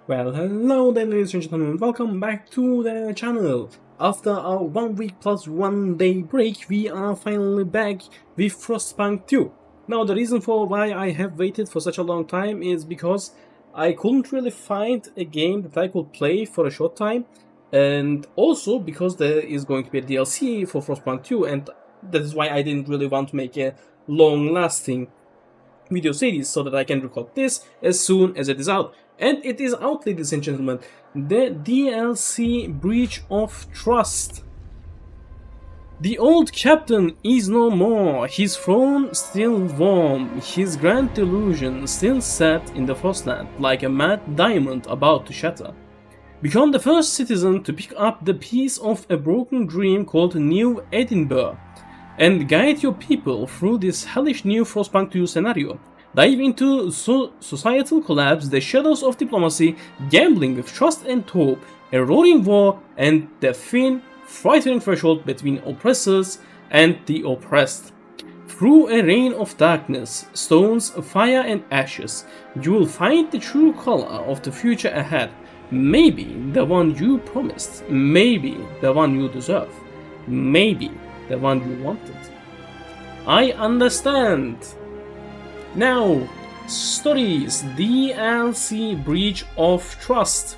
Well, hello there ladies and gentlemen, welcome back to the channel. After our 1 week plus 1 day break, we are finally back with Frostpunk 2. Now the reason for why I have waited for such a long time is because I couldn't really find a game that I could play for a short time, and also because there is going to be a DLC for Frostpunk 2, and that is why I didn't really want to make a long lasting video series so that I can record this as soon as it is out. And it is out, ladies and gentlemen. The DLC Breach of Trust. The old captain is no more, his throne still warm, his grand delusion still set in the frostland like a mad diamond about to shatter. Become the first citizen to pick up the piece of a broken dream called New Edinburgh, and guide your people through this hellish new Frostpunk 2 scenario. Dive into societal collapse, the shadows of diplomacy, gambling with trust and hope, a roaring war, and the thin, frightening threshold between oppressors and the oppressed. Through a rain of darkness, stones, fire, and ashes, you will find the true color of the future ahead. Maybe the one you promised, maybe the one you deserve, maybe the one you wanted. I understand. Now, stories, DLC Breach of Trust.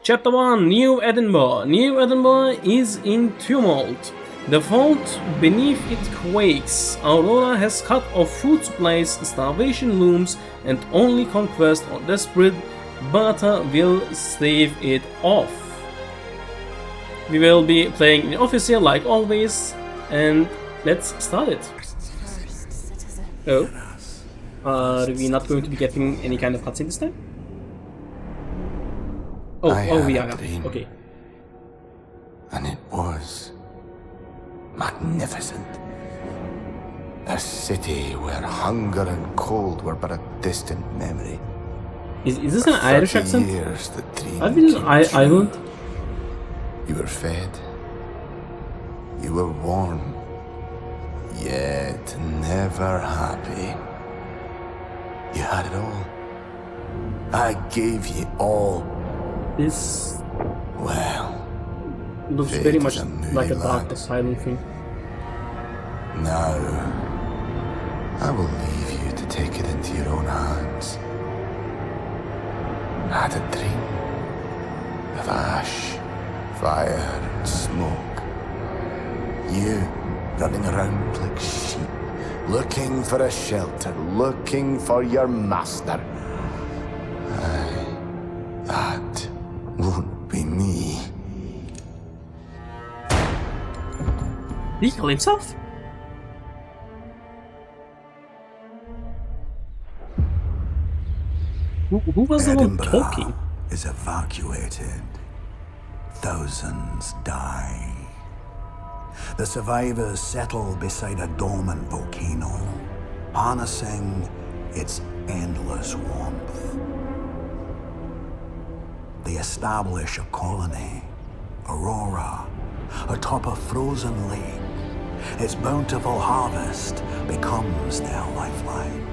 Chapter 1, New Edinburgh. New Edinburgh is in tumult. The vault beneath it quakes. Aurora has cut off food supplies, starvation looms, and only conquest or desperate barter will stave it off. We will be playing in the office here like always, and let's start it. Oh, are we not going to be getting any kind of cutscene this time? Oh, we are. Okay. And it was magnificent. A city where hunger and cold were but a distant memory. Is this an Irish accent? Years, the dream I've been in Ireland. You were fed. You were warm. Yet never happy. You had it all. I gave you all. This Well, looks fate very is much a moody like a dark lad. asylum thing. Now, I will leave you to take it into your own hands. I had a dream of ash, fire, and smoke. You running around like sheep, looking for a shelter, looking for your master. Aye, that won't be me. Did he kill himself? Who was the one Edinburgh talking? is evacuated. Thousands die. The survivors settle beside a dormant volcano, harnessing its endless warmth. They establish a colony, Aurora, atop a frozen lake. Its bountiful harvest becomes their lifeline.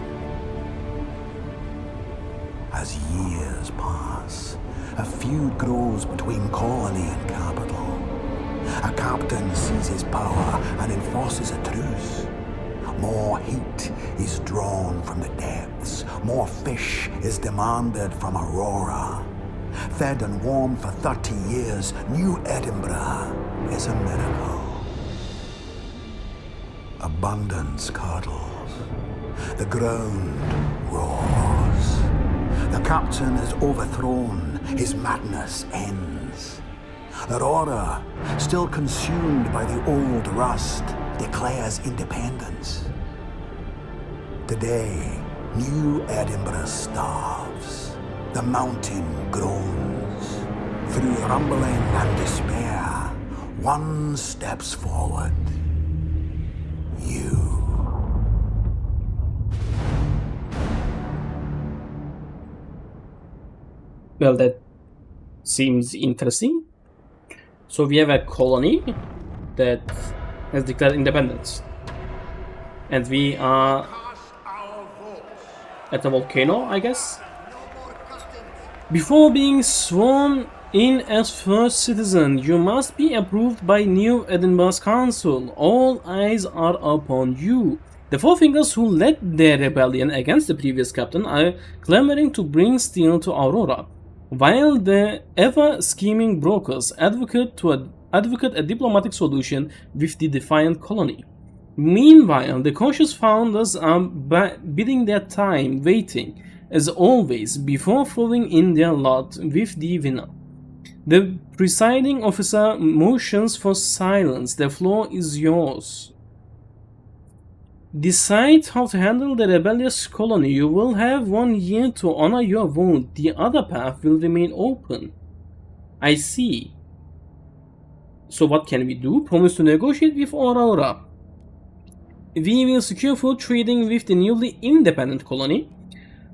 As years pass, a feud grows between colony and capital. A captain seizes power and enforces a truce. More heat is drawn from the depths. More fish is demanded from Aurora. Fed and warm for 30 years, New Edinburgh is a miracle. Abundance curdles. The ground roars. The captain is overthrown. His madness ends. Aurora, still consumed by the old rust, declares independence. Today, New Edinburgh starves. The mountain groans. Through rumbling and despair, one steps forward. You. Well, that seems interesting. So we have a colony that has declared independence. And we are at a volcano, I guess. Before being sworn in as first citizen, you must be approved by New Edinburgh's council. All eyes are upon you. The Four Fingers who led their rebellion against the previous captain are clamoring to bring steel to Aurora, while the ever-scheming brokers advocate a diplomatic solution with the defiant colony. Meanwhile, the cautious founders are biding their time, waiting, as always, before throwing in their lot with the winner. The presiding officer motions for silence. The floor is yours. Decide how to handle the rebellious colony. You will have 1 year to honor your vote. The other path will remain open. I see. So what can we do? Promise to negotiate with Aurora. We will secure food trading with the newly independent colony.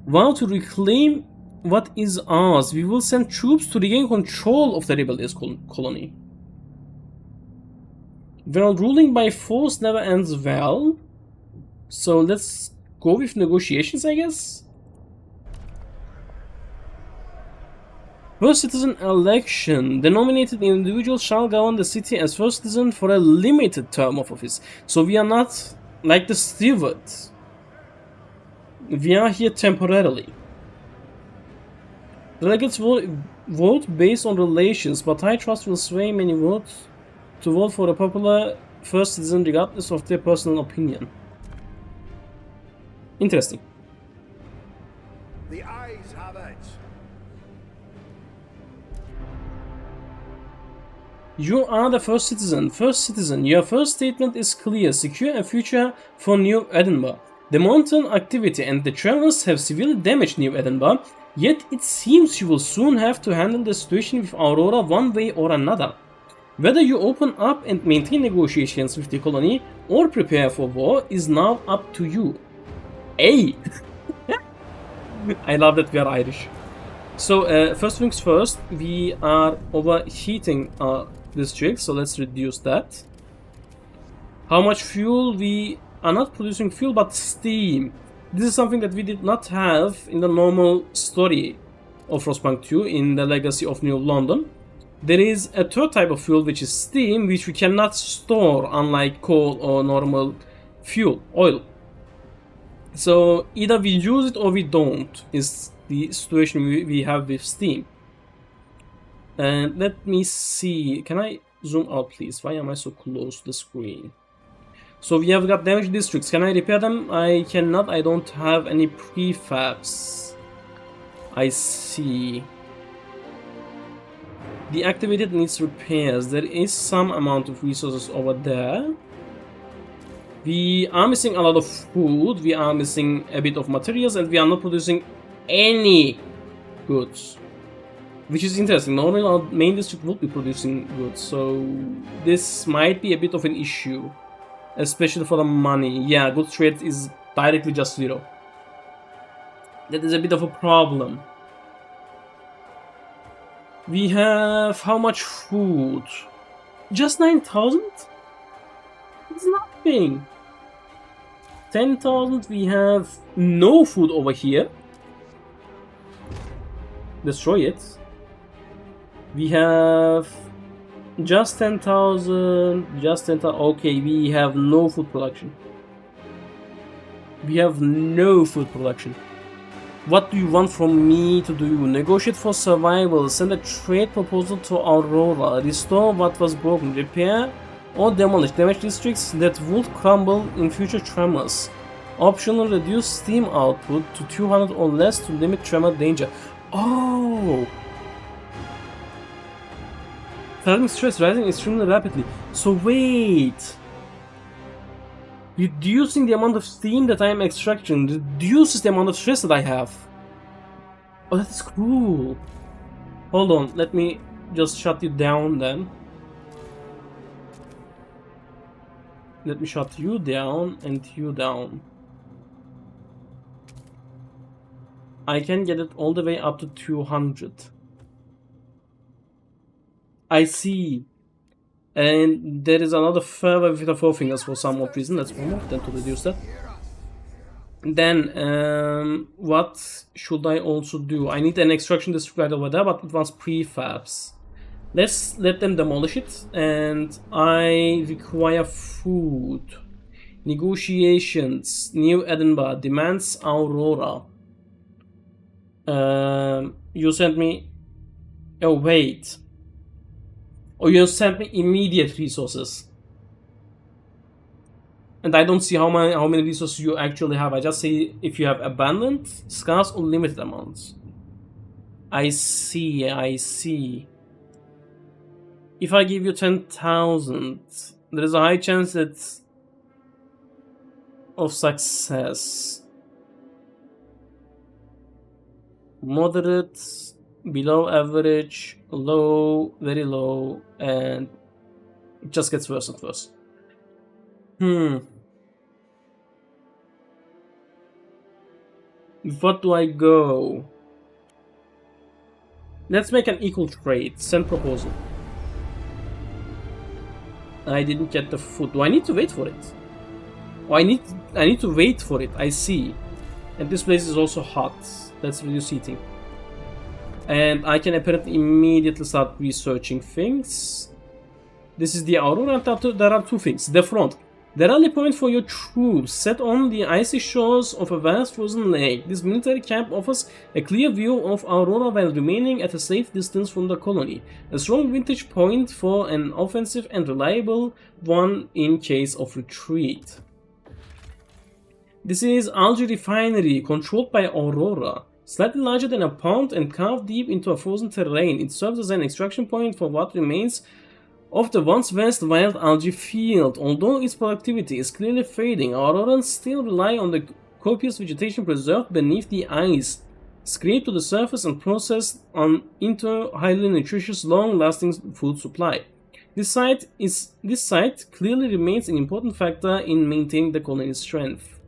Vow to reclaim what is ours. We will send troops to regain control of the rebellious colony. Well, ruling by force never ends well. So let's go with negotiations, I guess. First citizen election. The nominated individual shall govern the city as first citizen for a limited term of office. So we are not like the Steward. We are here temporarily. Delegates vote based on relations, but I trust will sway many votes to vote for a popular first citizen regardless of their personal opinion. Interesting. The eyes have it. You are the first citizen. First citizen, your first statement is clear. Secure a future for New Edinburgh. The mountain activity and the tremors have severely damaged New Edinburgh, yet it seems you will soon have to handle the situation with Aurora one way or another. Whether you open up and maintain negotiations with the colony or prepare for war is now up to you. Hey! I love that we are Irish. So, first things first, we are overheating our district, so let's reduce that. How much fuel? We are not producing fuel, but steam. This is something that we did not have in the normal story of Frostpunk 2 in the Legacy of New London. There is a third type of fuel, which is steam, which we cannot store, unlike coal or normal fuel, oil. So either we use it or we don't, is the situation we have with steam. And let me see, can I zoom out please? Why am I so close to the screen? So we have got damaged districts. Can I repair them? I cannot. I don't have any prefabs. I see. Deactivated needs repairs. There is some amount of resources over there. We are missing a lot of food. We are missing a bit of materials, and we are not producing any goods, which is interesting. Normally our main district would be producing goods, so this might be a bit of an issue. Especially for the money. Yeah, goods trade is directly just 0. That is a bit of a problem. We have how much food? Just 9,000? It's nothing. 10,000. We have no food over here. Destroy it. We have just 10,000, just 10,000. Okay, we have no food production. We have no food production. What do you want from me to do? Negotiate for survival. Send a trade proposal to Aurora. Restore what was broken. Repair or demolish damaged districts that would crumble in future tremors. Optional reduce steam output to 200 or less to limit tremor danger. Oh! Thermic stress rising extremely rapidly. So wait. Reducing the amount of steam that I am extracting reduces the amount of stress that I have. Oh, that is cool. Hold on, let me just shut you down then. Let me shut you down and you down. I can get it all the way up to 200. I see. And there is another further with the Four Fingers for some odd reason. Let's remove them to reduce that. Then, what should I also do? I need an extraction district right over there, but it wants prefabs. Let's let them demolish it, and I require food. Negotiations. New Edinburgh demands Aurora. You sent me... Oh, wait. Oh, you sent me immediate resources. And I don't see how many resources you actually have. I just say if you have abundant, scarce, or limited amounts. I see, I see. If I give you 10,000, there is a high chance of success. Moderate, below average, low, very low, and it just gets worse and worse. What do I go? Let's make an equal trade. Send proposal. I didn't get the food. Do I need to wait for it? Oh, I need to wait for it. I see. And this place is also hot. Let's reduce heating. And I can apparently immediately start researching things. This is the Aurora, and there are two things. The front. The rally point for your troops set on the icy shores of a vast frozen lake. This military camp offers a clear view of Aurora while remaining at a safe distance from the colony. A strong vantage point for an offensive and reliable one in case of retreat. This is Algae Refinery, controlled by Aurora. Slightly larger than a pond and carved deep into a frozen terrain, it serves as an extraction point for what remains of the once vast wild algae field. Although its productivity is clearly fading, Aurorans still rely on the copious vegetation preserved beneath the ice, scraped to the surface and processed into highly nutritious, long-lasting food supply. This site clearly remains an important factor in maintaining the colony's strength.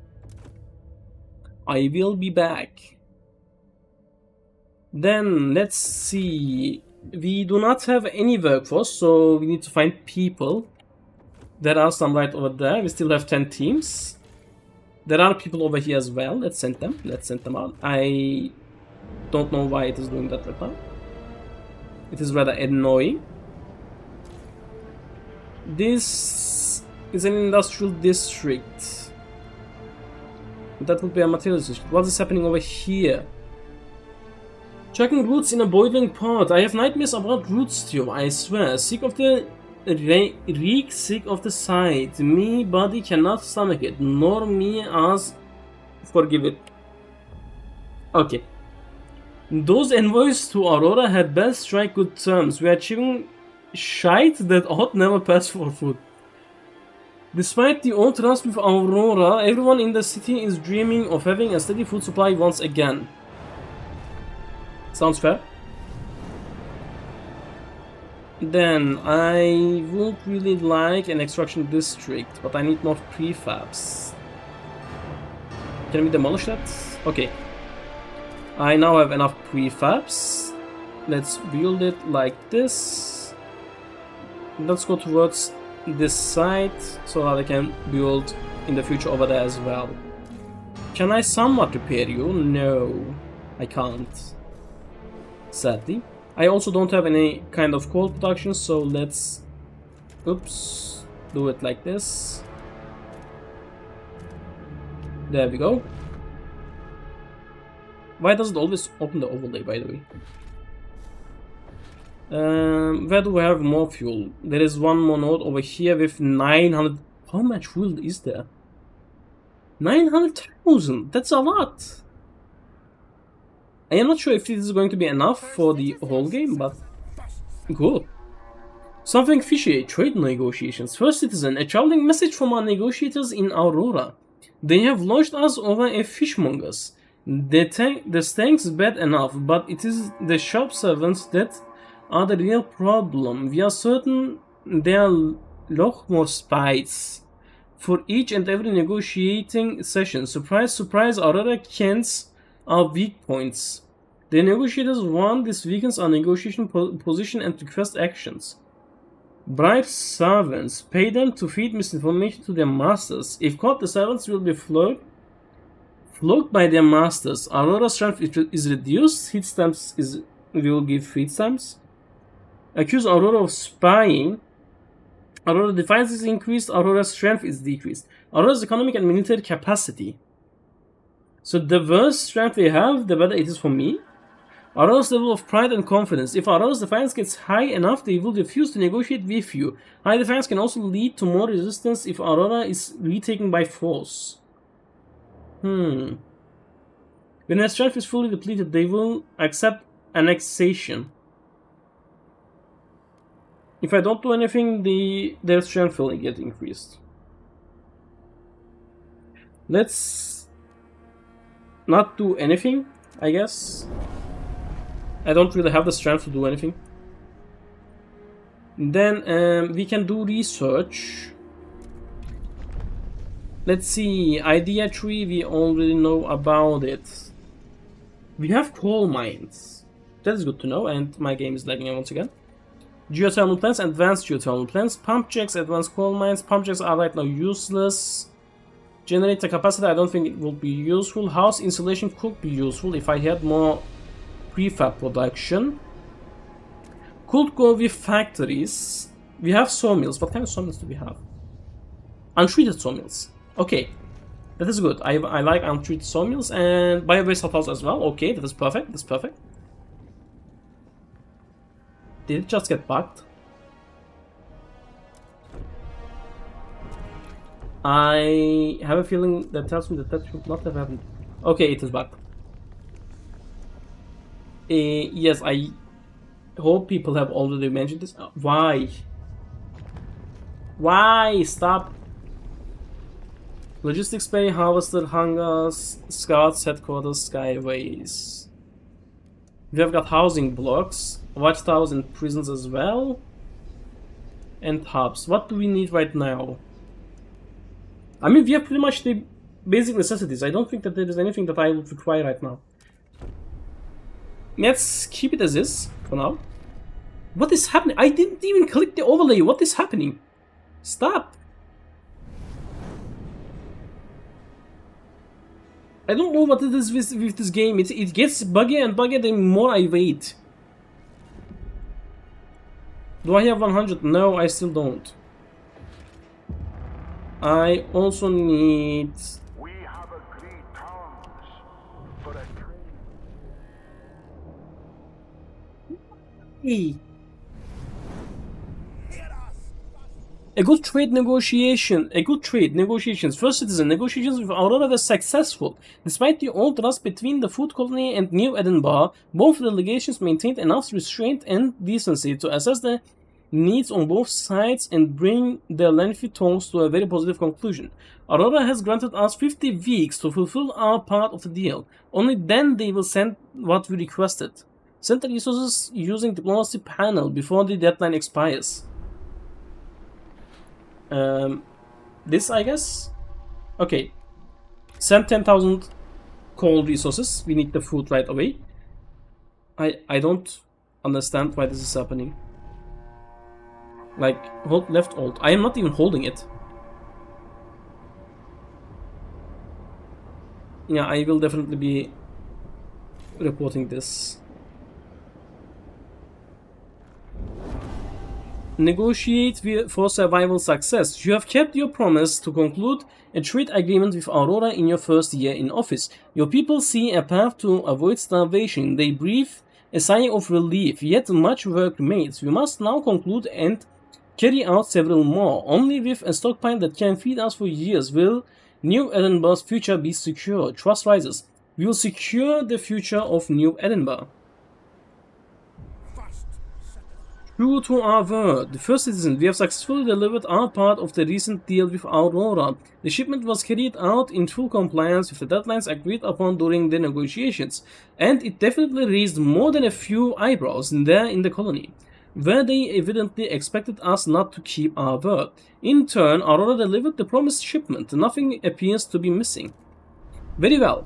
I will be back. Then let's see. We do not have any workforce, so we need to find people. There are some right over there. We still have 10 teams. There are people over here as well. Let's send them. Let's send them out. I don't know why it is doing that right now. It is rather annoying. This is an industrial district. That would be a materials district. What is happening over here? Chucking roots in a boiling pot. I have nightmares about root stew, I swear. Sick of the reek, sick of the sight. Me body cannot stomach it, nor me as forgive it. Okay. Those envoys to Aurora had best strike good terms. We are achieving shite that ought never pass for food. Despite the old trust with Aurora, everyone in the city is dreaming of having a steady food supply once again. Sounds fair. Then I would really like an extraction district, but I need more prefabs. Can we demolish that? Okay. I now have enough prefabs. Let's build it like this. Let's go towards this side so that I can build in the future over there as well. Can I somewhat repair you? No, I can't. Sadly. I also don't have any kind of coal production, so let's do it like this. There we go. Why does it always open the overlay, by the way? Where do we have more fuel? There is one more node over here with 900. How much fuel is there? 900,000. That's a lot. I am not sure if this is going to be enough for the whole game, but cool. Something fishy. Trade negotiations. First citizen, a traveling message from our negotiators in Aurora. They have launched us over a fishmonger's. The stanks bad enough, but it is the shop servants that are the real problem. We are certain there are lot more spies. For each and every negotiating session, surprise, surprise, Aurora kens our weak points. The negotiators want this weakens our negotiation position and request actions. Bribe servants, pay them to feed misinformation to their masters. If caught, the servants will be Flogged by their masters. Aurora's strength is reduced. Hit stamps will give hit stamps. Accuse Aurora of spying. Aurora defiance is increased. Aurora's strength is decreased. Aurora's economic and military capacity. So the worse strength we have, the better it is for me. Aurora's level of pride and confidence. If Aurora's defiance gets high enough, they will refuse to negotiate with you. High defiance can also lead to more resistance if Aurora is retaken by force. When their strength is fully depleted, they will accept annexation. If I don't do anything, their strength will get increased. Let's not do anything, I guess. I don't really have the strength to do anything. Then we can do research. Let's see, idea tree, we already know about it. We have coal mines. That is good to know, and my game is lagging once again. Geothermal plants, advanced geothermal plants, pump jacks, advanced coal mines. Pump jacks are right now useless. Generator capacity, I don't think it will be useful. House insulation could be useful if I had more prefab production. Could go with factories. We have sawmills. What kind of sawmills do we have? Untreated sawmills. Okay, that is good. I like untreated sawmills and bio-based hotels as well. Okay, that is perfect. That's perfect. Did it just get bugged? I have a feeling that tells me that that should not have happened. Okay, it is bugged. Yes, I hope people have already mentioned this. Why? Why? Stop. Logistics bay, harvester, hangars, scouts, headquarters, skyways. We have got housing blocks, watchtowers and prisons as well. And hubs. What do we need right now? I mean, we have pretty much the basic necessities. I don't think that there is anything that I would require right now. Let's keep it as is for now. What is happening? I didn't even click the overlay. What is happening? Stop. I don't know what it is with this game. It gets buggier and buggier the more I wait. Do I have 100? No, I still don't. I also need... We have agreed terms for a trade. A good trade negotiation. A good trade negotiations. First citizen negotiations with Aurora were successful. Despite the old rust between the Food Colony and New Edinburgh, both delegations maintained enough restraint and decency to assess the needs on both sides and bring their lengthy talks to a very positive conclusion. Aurora has granted us 50 weeks to fulfill our part of the deal. Only then they will send what we requested. Send the resources using diplomacy panel before the deadline expires. This, I guess? Okay. Send 10,000 coal resources. We need the food right away. I don't understand why this is happening. Like, hold left alt. I am not even holding it. Yeah, I will definitely be reporting this. Negotiate for survival success. You have kept your promise to conclude a trade agreement with Aurora in your first year in office. Your people see a path to avoid starvation. They breathe a sigh of relief, yet much work remains. We must now conclude and carry out several more. Only with a stockpile that can feed us for years will New Edinburgh's future be secure. Trust rises. We will secure the future of New Edinburgh. True to our word, the first citizen, we have successfully delivered our part of the recent deal with Aurora. The shipment was carried out in full compliance with the deadlines agreed upon during the negotiations, and it definitely raised more than a few eyebrows there in the colony, where they evidently expected us not to keep our word. In turn, Aurora delivered the promised shipment. Nothing appears to be missing. Very well.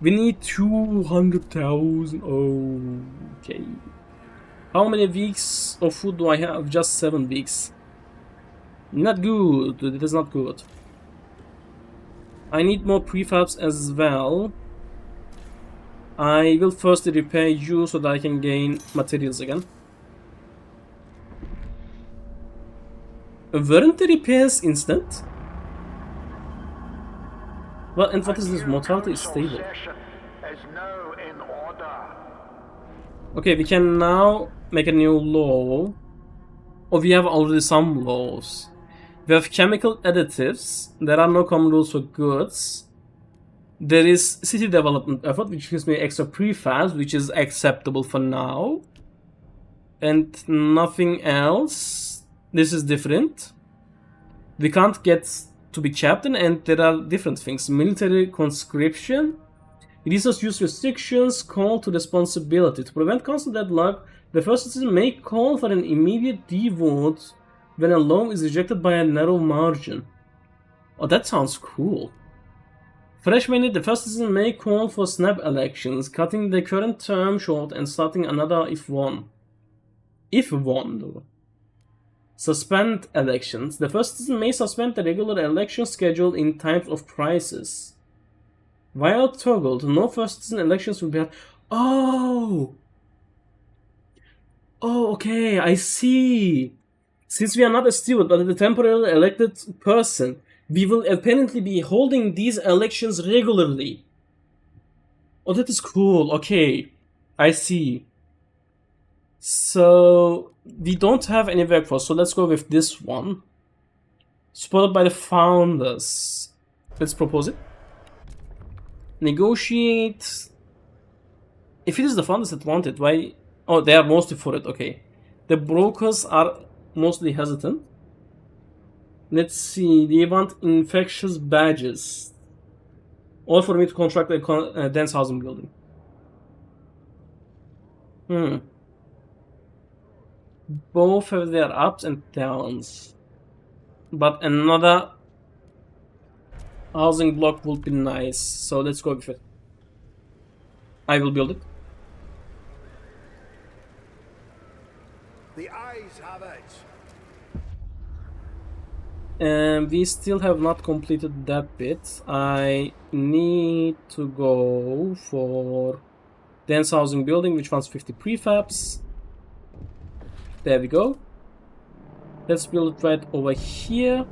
We need 200,000. Okay. How many weeks of food do I have? Just 7 weeks. Not good. It is not good. I need more prefabs as well. I will firstly repair you so that I can gain materials again. Weren't the repairs instant? Well, and what is this? Mortality is stable. Is now in order. Okay, we can now make a new law. Or we have already some laws. We have chemical additives. There are no common rules for goods. There is city development effort, which gives me extra prefabs, which is acceptable for now. And nothing else. This is different. We can't get to be captain, and there are different things. Military conscription. Resource use restrictions. Call to responsibility. To prevent constant deadlock, the first citizen may call for an immediate devote when a law is rejected by a narrow margin. Oh, that sounds cool. Fresh mandate, the first citizen may call for snap elections, cutting the current term short and starting another if won. If won, though. Suspend elections. The first citizen may suspend the regular election schedule in times of crisis. While toggled, no first citizen elections will be held. Oh! Oh, okay, I see. Since we are not a steward, but a temporarily elected person, we will apparently be holding these elections regularly. Oh, that is cool. Okay, I see. So, we don't have any workforce, so let's go with this one. Supported by the founders. Let's propose it. Negotiate. If it is the founders that want it, why? Oh, they are mostly for it, okay. The brokers are mostly hesitant. Let's see, they want infectious badges. Or for me to construct a dense housing building. Both have their ups and downs. But another housing block would be nice. So let's go with it. I will build it. The eyes have it. And we still have not completed that bit. I need to go for dense housing building, which wants 50 prefabs. There we go. Let's build it right over here.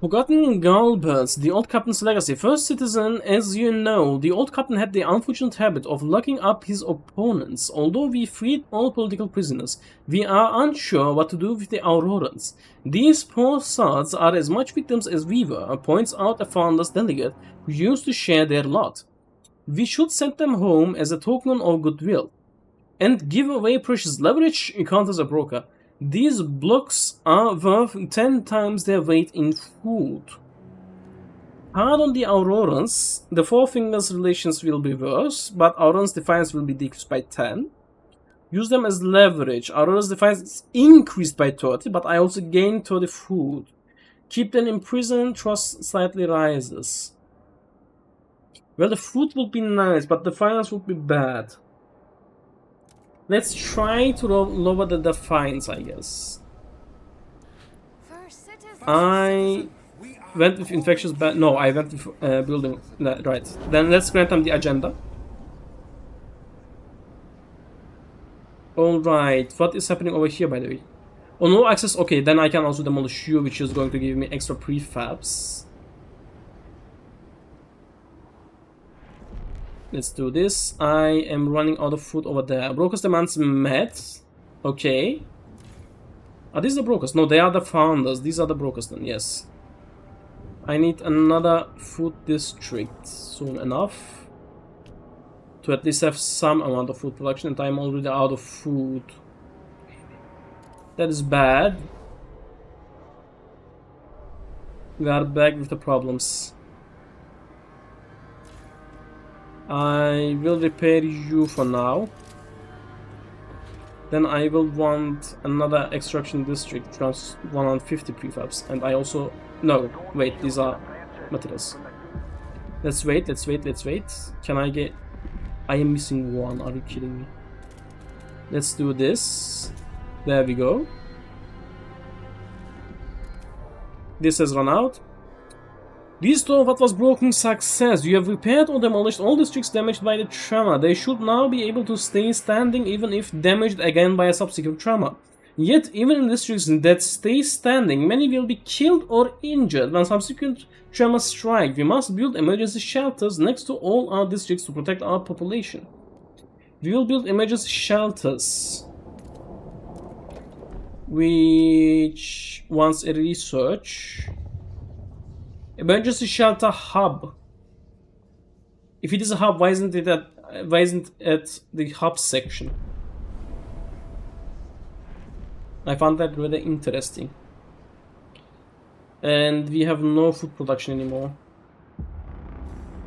Forgotten Galberts, the old captain's legacy. First citizen, as you know, the old captain had the unfortunate habit of locking up his opponents. Although we freed all political prisoners, we are unsure what to do with the Aurorans. These poor sods are as much victims as we were, points out a founder's delegate who used to share their lot. We should send them home as a token of goodwill. And give away precious leverage, counters a broker. These blocks are worth 10 times their weight in food. Pardon the Aurorans, the Four Fingers relations will be worse, but Aurorans' defiance will be decreased by 10. Use them as leverage. Aurora's defiance is increased by 30, but I also gain 30 food. Keep them in prison, trust slightly rises. Well, the food will be nice, but the defiance would be bad. Let's try to lower the defiance, I guess. I went with infectious bad. No, I went with building. Right. Then let's grant them the agenda. Alright. What is happening over here, by the way? Oh, no access. Okay, then I can also demolish you, which is going to give me extra prefabs. Let's do this. I am running out of food over there. Brokers demands met. Okay. Are these the brokers? No, they are the founders. These are the brokers then, yes. I need another food district soon enough to at least have some amount of food production, and I'm already out of food. That is bad. We are back with the problems. I will repair you for now. Then I will want another extraction district, which runs 150 prefabs. And I also... No, wait, these are materials. Let's wait. Can I get... I am missing one, are you kidding me? Let's do this. There we go. This has run out. Restore what was broken. Success. You have repaired or demolished all districts damaged by the trauma. They should now be able to stay standing even if damaged again by a subsequent trauma. Yet, even in districts that stay standing, many will be killed or injured when subsequent trauma strike. We must build emergency shelters next to all our districts to protect our population. We will build emergency shelters, which wants a research. Emergency shelter hub. If it is a hub, why isn't it at the hub section? I found that rather interesting. And we have no food production anymore.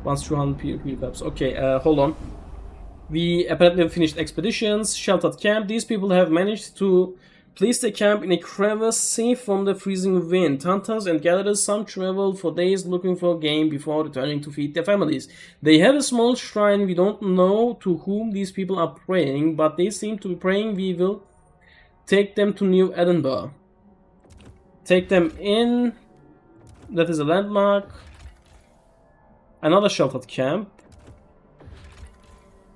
Once 200 people. Okay, hold on. We apparently finished expeditions, sheltered camp. These people have managed to place their camp in a crevice safe from the freezing wind. Hunters and gatherers, some travel for days looking for game before returning to feed their families. They have a small shrine. We don't know to whom these people are praying, but they seem to be praying we will take them to New Edinburgh. Take them in. That is a landmark. Another sheltered camp.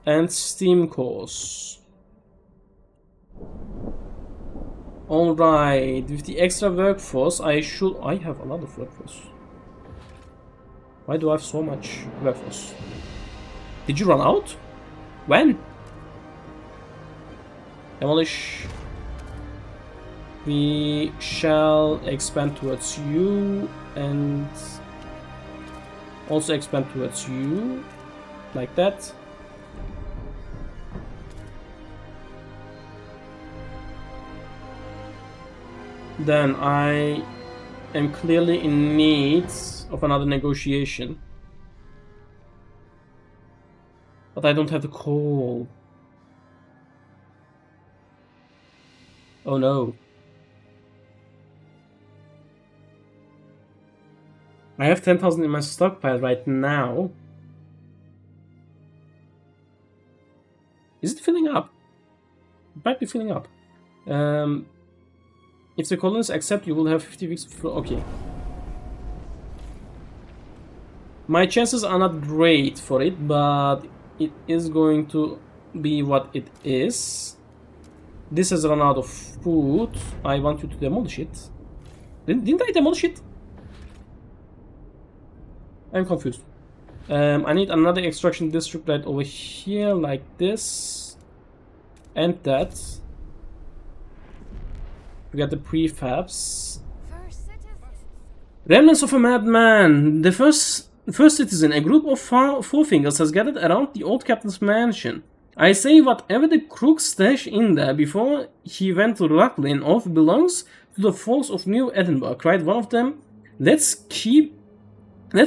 And steam course. Alright, with the extra workforce, I have a lot of workforce. Why do I have so much workforce? Did you run out? When? Demolish. We shall expand towards you and also expand towards you, like that. Then I am clearly in need of another negotiation. But I don't have the coal. Oh no. I have 10,000 in my stockpile right now. Is it filling up? It might be filling up. If the colonists accept, you will have 50 weeks for... Okay. My chances are not great for it, but it is going to be what it is. This has run out of food. I want you to demolish it. Didn't I demolish it? I'm confused. I need another extraction district right over here, like this. And that. We got the prefabs. Remnants of a madman. The first citizen, a group of forefingers, has gathered around the old captain's mansion. I say whatever the crook stashed in there before he went rattling off belongs to the folks of New Edinburgh, cried one of them. Let's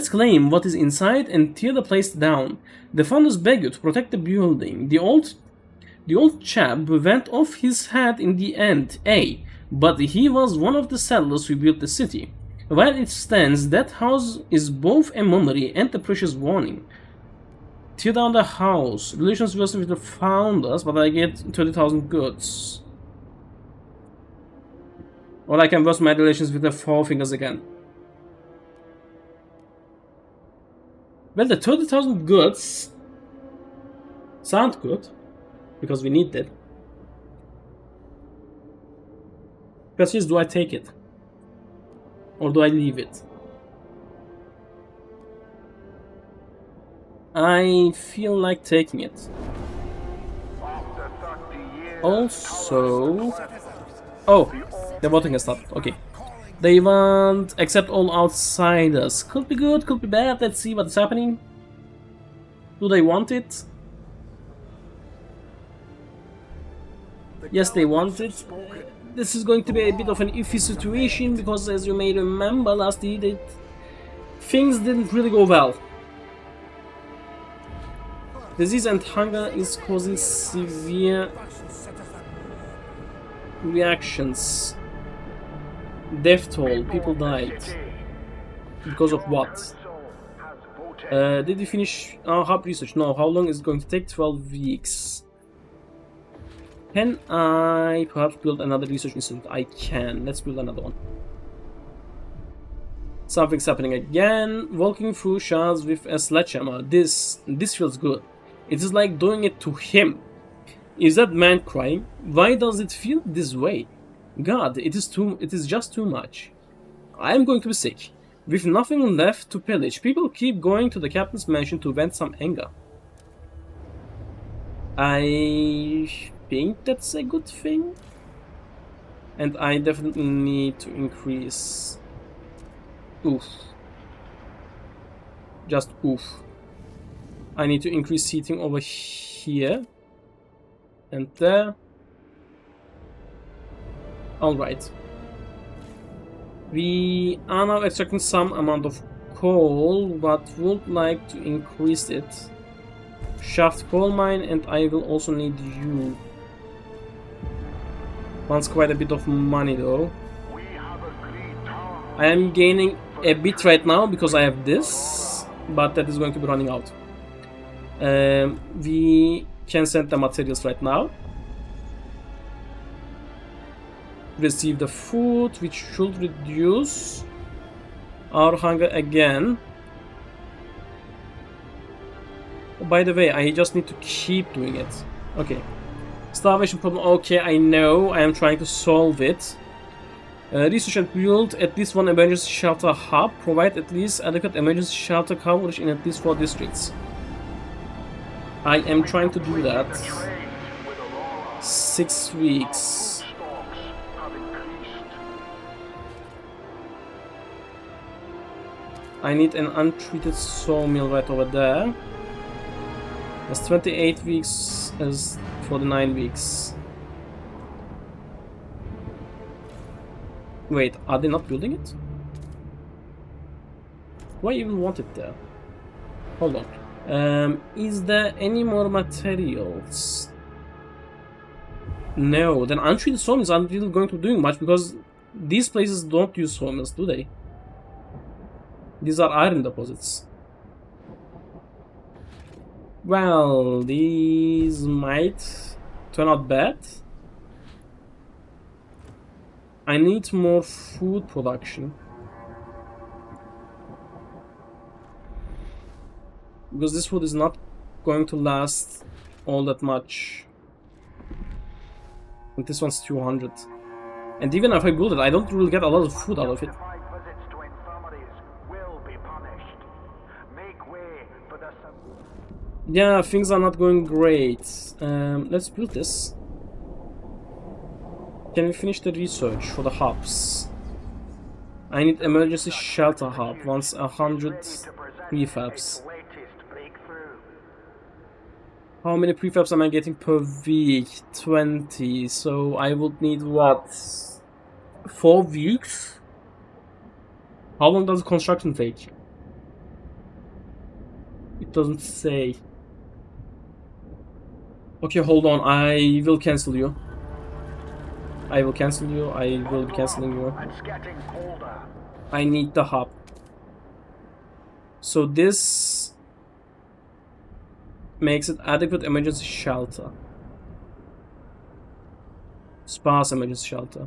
claim what is inside and tear the place down. The founders beg you to protect the building. The old chap went off his head in the end, but he was one of the settlers who built the city. While it stands, that house is both a memory and a precious warning. Tear down the house. Relations with the founders, but I get 30,000 goods. Or I can worsen my relations with the forefingers again. Well, the 30,000 goods sound good, because we need that. Question is, do I take it? Or do I leave it? I feel like taking it. Also... Oh, the voting has stopped. Okay. They want accept all outsiders. Could be good, could be bad. Let's see what's happening. Do they want it? Yes, they want it. This is going to be a bit of an iffy situation because, as you may remember, last year things didn't really go well. Disease and hunger is causing severe reactions. Death toll, people died. Because of what? Did we finish our hub research? No, how long is it going to take? 12 weeks. Can I perhaps build another research institute? I can. Let's build another one. Something's happening again. Walking through shards with a sledgehammer. This feels good. It is like doing it to him. Is that man crying? Why does it feel this way? God, it is just too much. I am going to be sick. With nothing left to pillage, people keep going to the captain's mansion to vent some anger. I think that's a good thing. And I definitely need to increase... Oof. Just oof. I need to increase seating over here. And there. Alright. We are now extracting some amount of coal, but would like to increase it. Shaft coal mine, and I will also need you. Wants quite a bit of money though. I am gaining a bit right now because I have this, but that is going to be running out. We can send the materials right now. Receive the food, which should reduce our hunger again. Oh, by the way, I just need to keep doing it. Okay. Starvation problem. Okay, I know. I am trying to solve it. Research and build at least one emergency shelter hub. Provide at least adequate emergency shelter coverage in at least 4 districts. I am trying to do that. 6 weeks. I need an untreated sawmill right over there. That's 28 weeks as for the 9 weeks. Wait, are they not building it? Why even want it there? Hold on. Is there any more materials? No, then untreated sawmills aren't really going to be doing much because these places don't use sawmills, do they? These are iron deposits. Well, these might turn out bad. I need more food production. Because this food is not going to last all that much. And this one's 200. And even if I build it, I don't really get a lot of food out of it. Yeah, things are not going great. Let's build this. Can we finish the research for the hubs? I need emergency shelter hub. Once 100 prefabs. How many prefabs am I getting per week? 20. So I would need what? 4 weeks? How long does construction take? It doesn't say. Okay, hold on. I will cancel you. I will cancel you. I will be canceling you. I need the hub. So this makes it adequate emergency shelter. Sparse emergency shelter.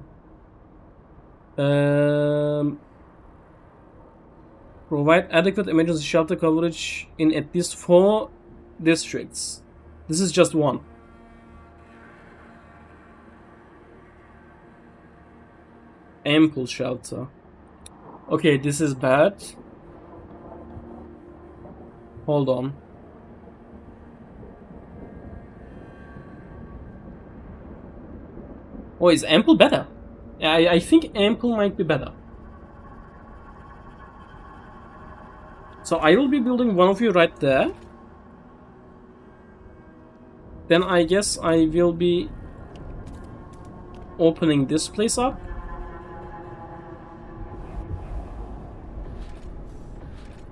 Provide adequate emergency shelter coverage in at least 4 districts. This is just 1. Ample shelter. Okay, this is bad. Hold on. Oh, is ample better? I think ample might be better. So I will be building one of you right there. Then I guess I will be opening this place up.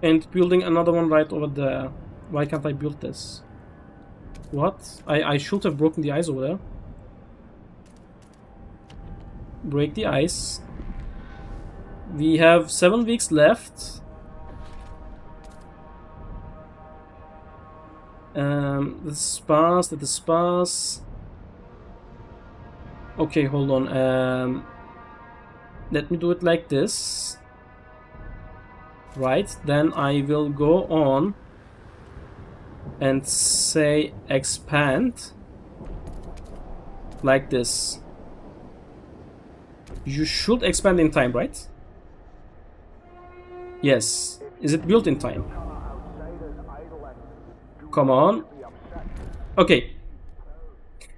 And building another one right over there. Why can't I build this? What? I should have broken the ice over there. Break the ice. We have 7 weeks left. This is sparse, that is sparse. Okay, hold on. Let me do it like this. right? Then I will go on and say expand like this. You should expand in time, right? Yes. Is it built in time? Come on. Okay.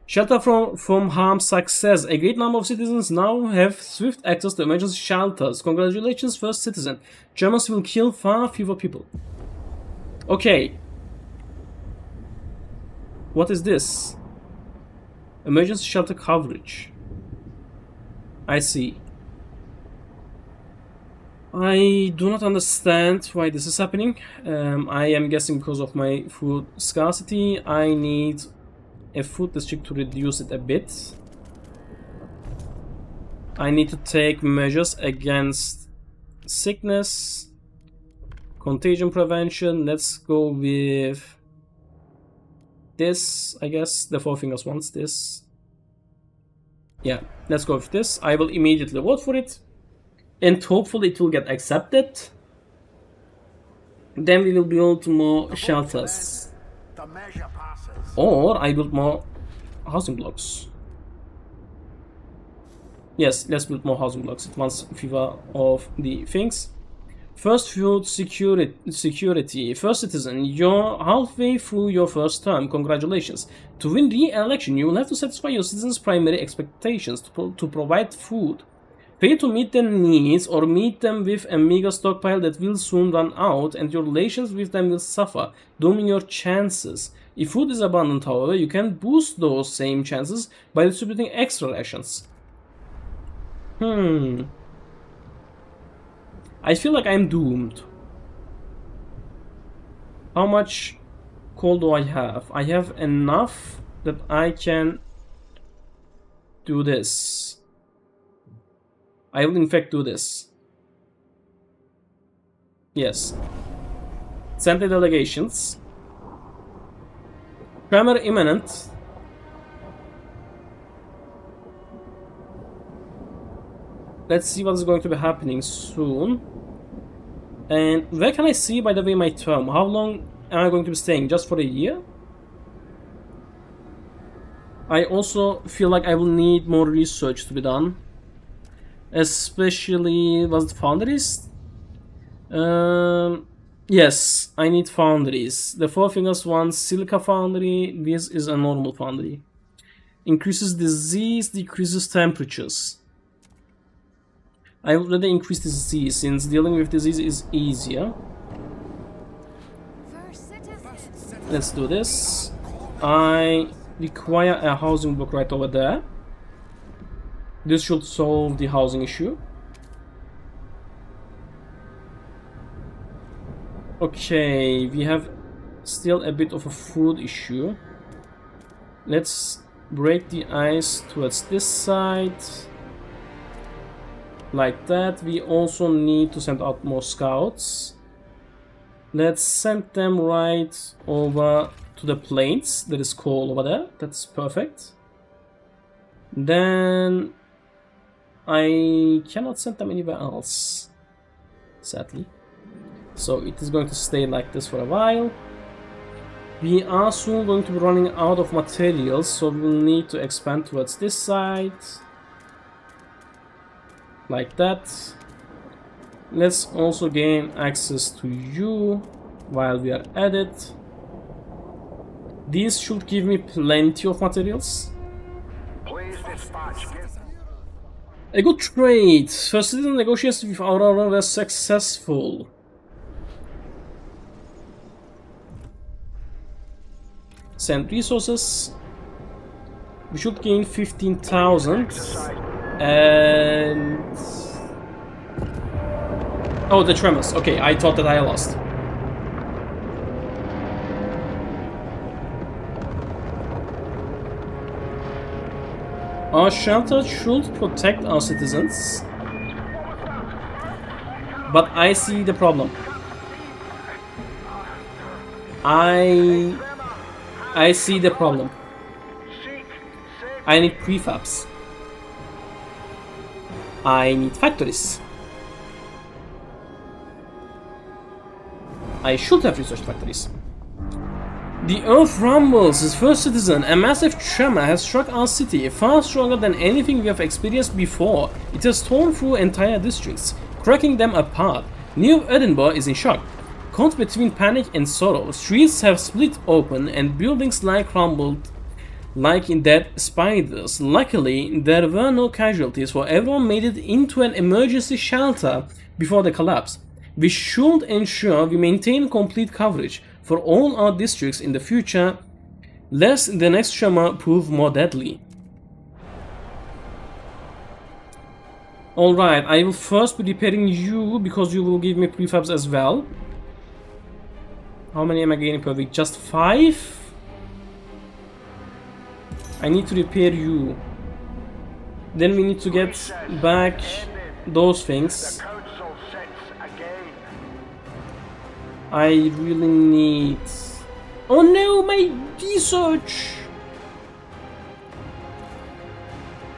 Shelter from harm success. A great number of citizens now have swift access to emergency shelters. Congratulations, first citizen. Germans will kill far fewer people. Okay. What is this? Emergency shelter coverage. I see. I do not understand why this is happening. I am guessing because of my food scarcity. I need a food district to reduce it a bit. I need to take measures against sickness, contagion prevention. Let's go with this, I guess. The Four Fingers wants this. Yeah, let's go with this. I will immediately vote for it. And hopefully it will get accepted. Then we will build more shelters. Or I build more housing blocks. Yes, let's build more housing blocks. It wants fewer of the things. First food security. First citizen, you're halfway through your first term. Congratulations. To win re-election, you will have to satisfy your citizens' primary expectations to provide food. Fail to meet their needs or meet them with a meager stockpile that will soon run out, and your relations with them will suffer, dooming your chances. If food is abundant, however, you can boost those same chances by distributing extra rations. I feel like I'm doomed. How much coal do I have? I have enough that I can do this. I will in fact do this. Yes. Send the delegations. Tremor imminent. Let's see what is going to be happening soon. And where can I see, by the way, my term? How long am I going to be staying? Just for a year? I also feel like I will need more research to be done. Especially, was it foundries? Yes, I need foundries. The Four Fingers wants silica foundry. This is a normal foundry. Increases disease, decreases temperatures. I would rather increase disease since dealing with disease is easier. Let's do this. I require a housing block right over there. This should solve the housing issue. Okay, we have still a bit of a food issue. Let's break the ice towards this side. Like that. We also need to send out more scouts. Let's send them right over to the plains. There is coal over there. That's perfect. Then I cannot send them anywhere else, sadly. So it is going to stay like this for a while. We are soon going to be running out of materials, so we will need to expand towards this side. Like that. Let's also gain access to you while we are at it. These should give me plenty of materials. Please dispatch. A good trade. First citizen negotiations with Aurora were successful. Send resources. We should gain 15,000. And oh, the tremors. Okay, I thought that I lost. Our shelter should protect our citizens, but I see the problem. I see the problem. I need prefabs. I need factories. I should have researched factories. The earth rumbles, his first citizen. A massive tremor has struck our city, far stronger than anything we have experienced before. It has torn through entire districts, cracking them apart. New Edinburgh is in shock. Caught between panic and sorrow, streets have split open and buildings lie crumbled like in dead spiders. Luckily, there were no casualties, for everyone made it into an emergency shelter before the collapse. We should ensure we maintain complete coverage for all our districts in the future, lest the next tremor prove more deadly. Alright, I will first be repairing you because you will give me prefabs as well. How many am I gaining per week? Just 5? I need to repair you. Then we need to get back those things. I really need... Oh no, my research!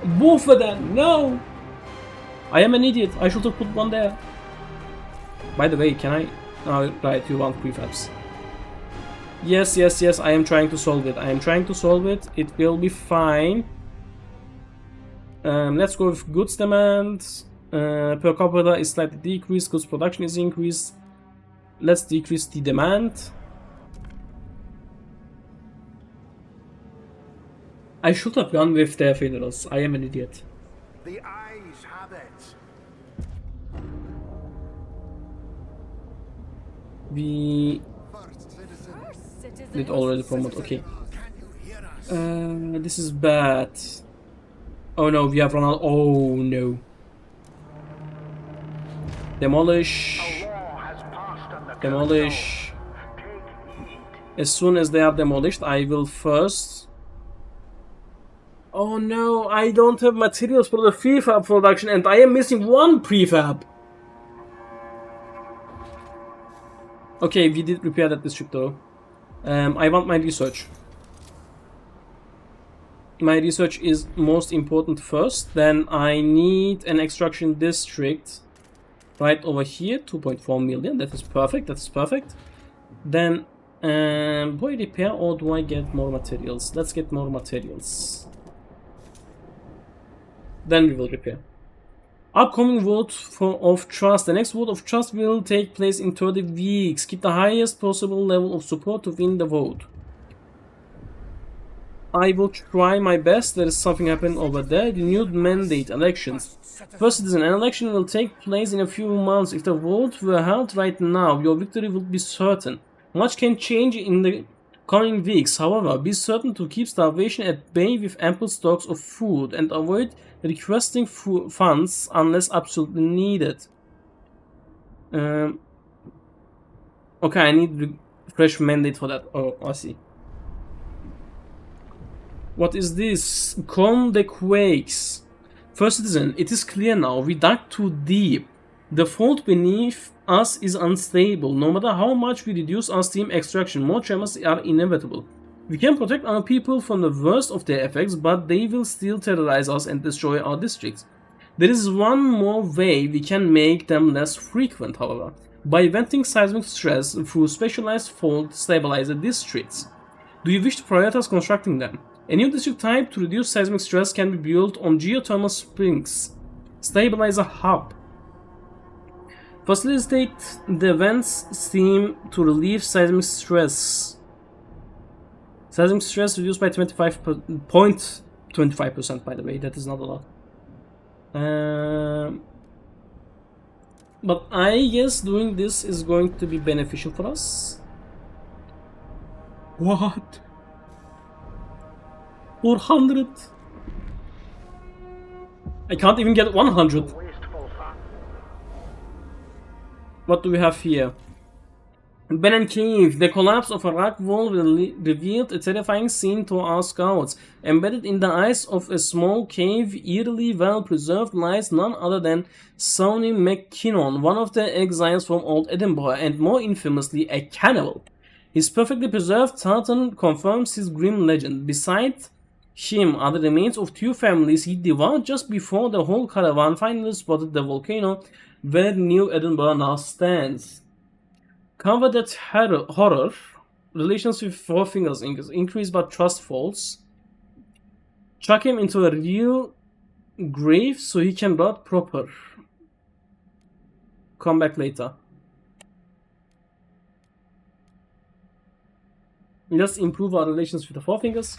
Both of them, no! I am an idiot, I should have put one there. By the way, can I... Oh, right, you want prefabs. Yes, yes, yes, I am trying to solve it. I am trying to solve it. It will be fine. Let's go with goods demand. Per capita is slightly decreased. Goods production is increased. Let's decrease the demand. I should have gone with the federals. I am an idiot. The eyes have it. We did already promote. Okay. This is bad. Oh no, we have run out. Oh no. Demolish. Demolish. As soon as they are demolished, I will first. Oh no, I don't have materials for the prefab production and I am missing one prefab. Okay, we did repair that district though. I want my research. My research is most important first. Then I need an extraction district right over here, 2.4 million. That is perfect. That is perfect. Then, do I repair or do I get more materials? Let's get more materials. Then we will repair. Upcoming vote of trust. The next vote of trust will take place in 30 weeks. Keep the highest possible level of support to win the vote. I will try my best. There is something happening over there. Renewed mandate elections. First citizen, an election will take place in a few months. If the vote were held right now, your victory would be certain. Much can change in the coming weeks. However, be certain to keep starvation at bay with ample stocks of food and avoid requesting funds unless absolutely needed. Okay, I need fresh mandate for that. Oh, I see. What is this? Calm the quakes. First citizen, it is clear now, we dug too deep. The fault beneath us is unstable. No matter how much we reduce our steam extraction, more tremors are inevitable. We can protect our people from the worst of their effects, but they will still terrorize us and destroy our districts. There is one more way we can make them less frequent, however, by venting seismic stress through specialized fault stabilizer districts. Do you wish to prioritize constructing them? A new district type to reduce seismic stress can be built on geothermal springs. Stabilize a hub. Facilitate the vents steam to relieve seismic stress. Seismic stress reduced by 0.25%, by the way, that is not a lot. But I guess doing this is going to be beneficial for us. What? 400? I can't even get 100. What do we have here? Ben Cave. The collapse of a rock wall revealed a terrifying scene to our scouts. Embedded in the ice of a small cave, eerily well preserved, lies none other than Sonny McKinnon, one of the exiles from Old Edinburgh, and more infamously, a cannibal. His perfectly preserved tartan confirms his grim legend. Beside him are the remains of two families he devoured just before the whole caravan finally spotted the volcano where New Edinburgh now stands. Combat horror. Relations with four fingers increase but trust falls. Chuck him into a real grave so he can rot proper. Come back later. Let's improve our relations with the four fingers.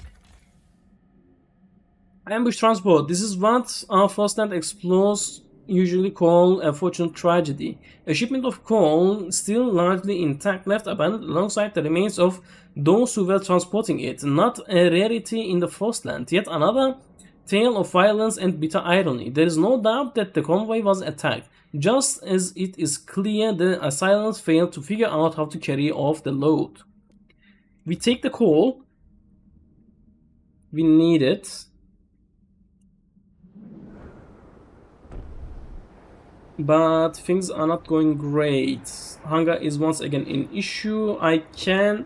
Ambush transport. This is what our first-hand explorers usually call a fortune tragedy. A shipment of coal, still largely intact, left abandoned alongside the remains of those who were transporting it. Not a rarity in the Frostland. Yet another tale of violence and bitter irony. There is no doubt that the convoy was attacked, just as it is clear the assailants failed to figure out how to carry off the load. We take the coal. We need it. But things are not going great. Hunger is once again an issue. I can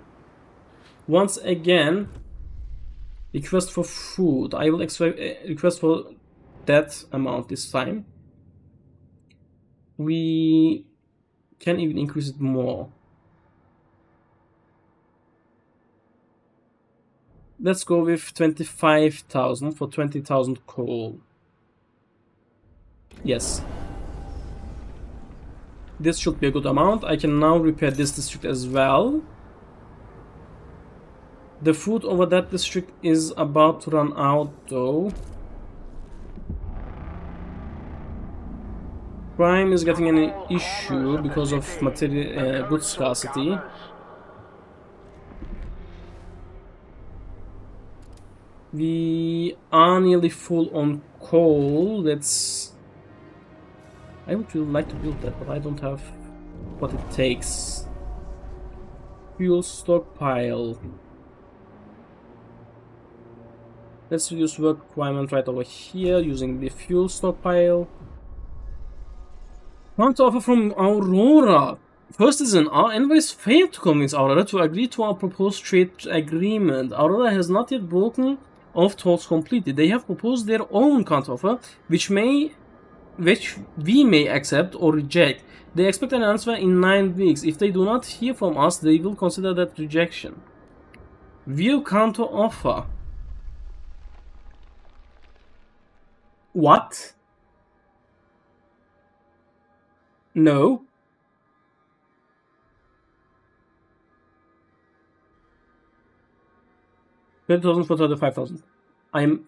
once again request for food. I will request for that amount this time. We can even increase it more. Let's go with 25,000 for 20,000 coal. Yes. This should be a good amount. I can now repair this district as well. The food over that district is about to run out though. Crime is getting an issue because of material good scarcity. We are nearly full on coal. I would really like to build that, but I don't have what it takes. Fuel stockpile. Let's use work requirement right over here using the fuel stockpile. Counter offer from Aurora. First citizen, our envoys failed to convince Aurora to agree to our proposed trade agreement. Aurora has not yet broken off talks completely. They have proposed their own counteroffer, which we may accept or reject. They expect an answer in 9 weeks. If they do not hear from us, they will consider that rejection. View counter offer. What? No. $20,000 for 35,000. I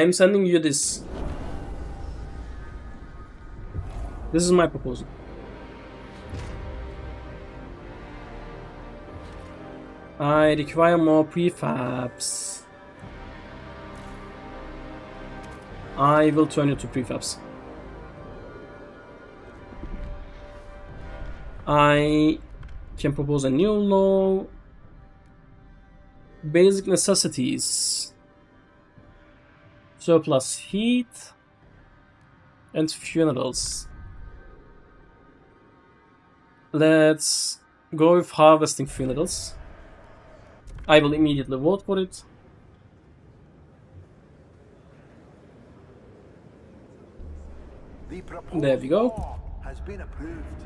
am sending you this. This is my proposal. I require more prefabs. I will turn you to prefabs. I can propose a new law. Basic necessities. Surplus heat. And funerals. Let's go with harvesting funerals. I will immediately vote for it. There we go. Has been approved.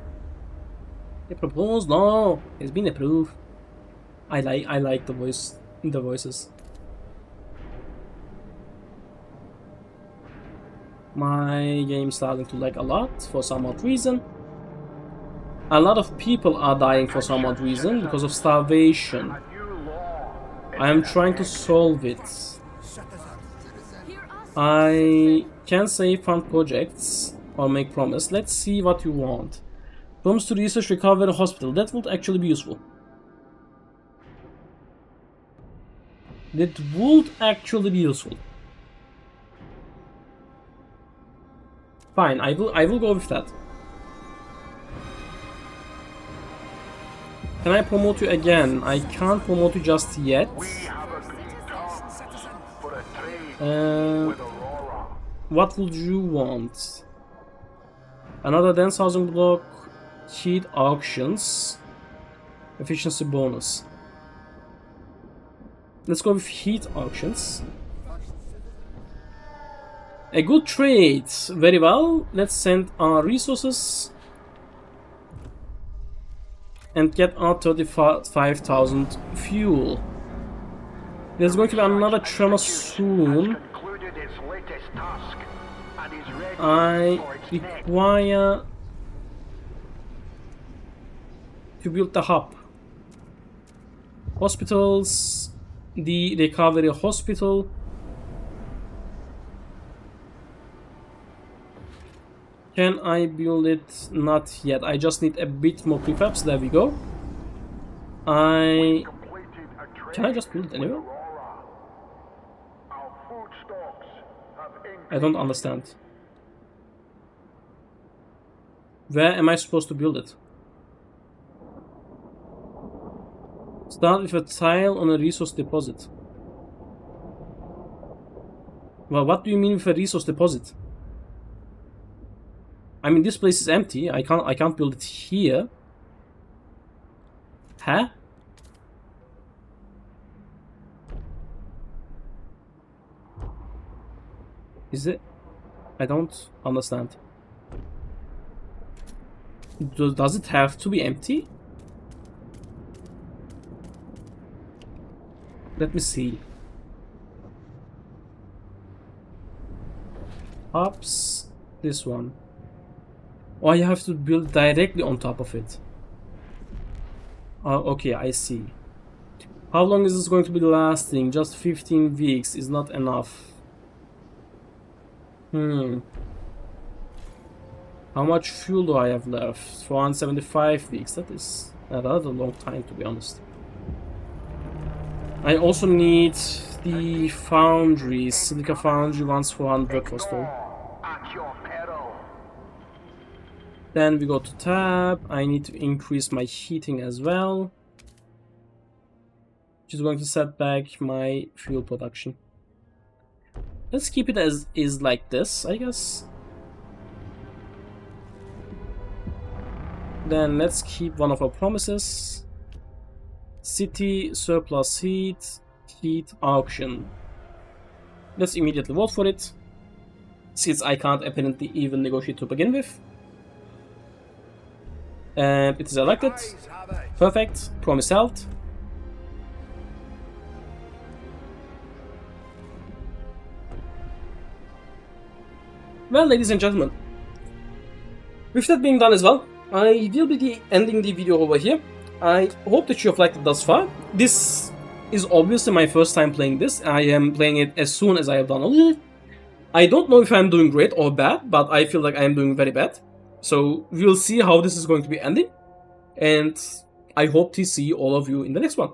The proposed law has been approved. I like the voices. My game's starting to lag a lot for some odd reason. A lot of people are dying for some odd reason because of starvation. I am trying to solve it. I can say fund projects or make promise. Let's see what you want. Promise to research recovery hospital. That would actually be useful. That would actually be useful. Fine, I will go with that. Can I promote you again? I can't promote you just yet. What would you want? Another dense housing block, heat auctions, efficiency bonus. Let's go with heat auctions. A good trade. Very well. Let's send our resources. and get our 35,000 fuel. There's going to be another tremor soon. Concluded its latest task and is ready I for its next. require to build the hub. Hospitals, the recovery hospital. Can I build it? Not yet. I just need a bit more prefabs. There we go. Completed a Can I trade just build it anywhere? with Aurora. Our food stocks have increased. I don't understand. Where am I supposed to build it? Start with a tile on a resource deposit. Well, what do you mean with a resource deposit? I mean, this place is empty. I can't build it here. Huh? Is it? I don't understand. Does it have to be empty? Let me see. Ups, this one. Oh, you have to build directly on top of it. Okay, I see. How long is this going to be lasting? Just 15 weeks is not enough. How much fuel do I have left? 475 weeks. That is a rather long time, to be honest. I also need the foundry. Silica foundry wants 400 for stone. At your peril. Then we go to tab. I need to increase my heating as well, which is going to set back my fuel production. Let's keep it as is like this, I guess. Then let's keep one of our promises. City surplus heat auction. Let's immediately vote for it, since I can't apparently even negotiate to begin with. And it is elected. Perfect. Promise held. Well, ladies and gentlemen, with that being done as well, I will be ending the video over here. I hope that you have liked it thus far. This is obviously my first time playing this. I am playing it as soon as I have done all of it. I don't know if I'm doing great or bad, but I feel like I am doing very bad. So we'll see how this is going to be ending. And I hope to see all of you in the next one.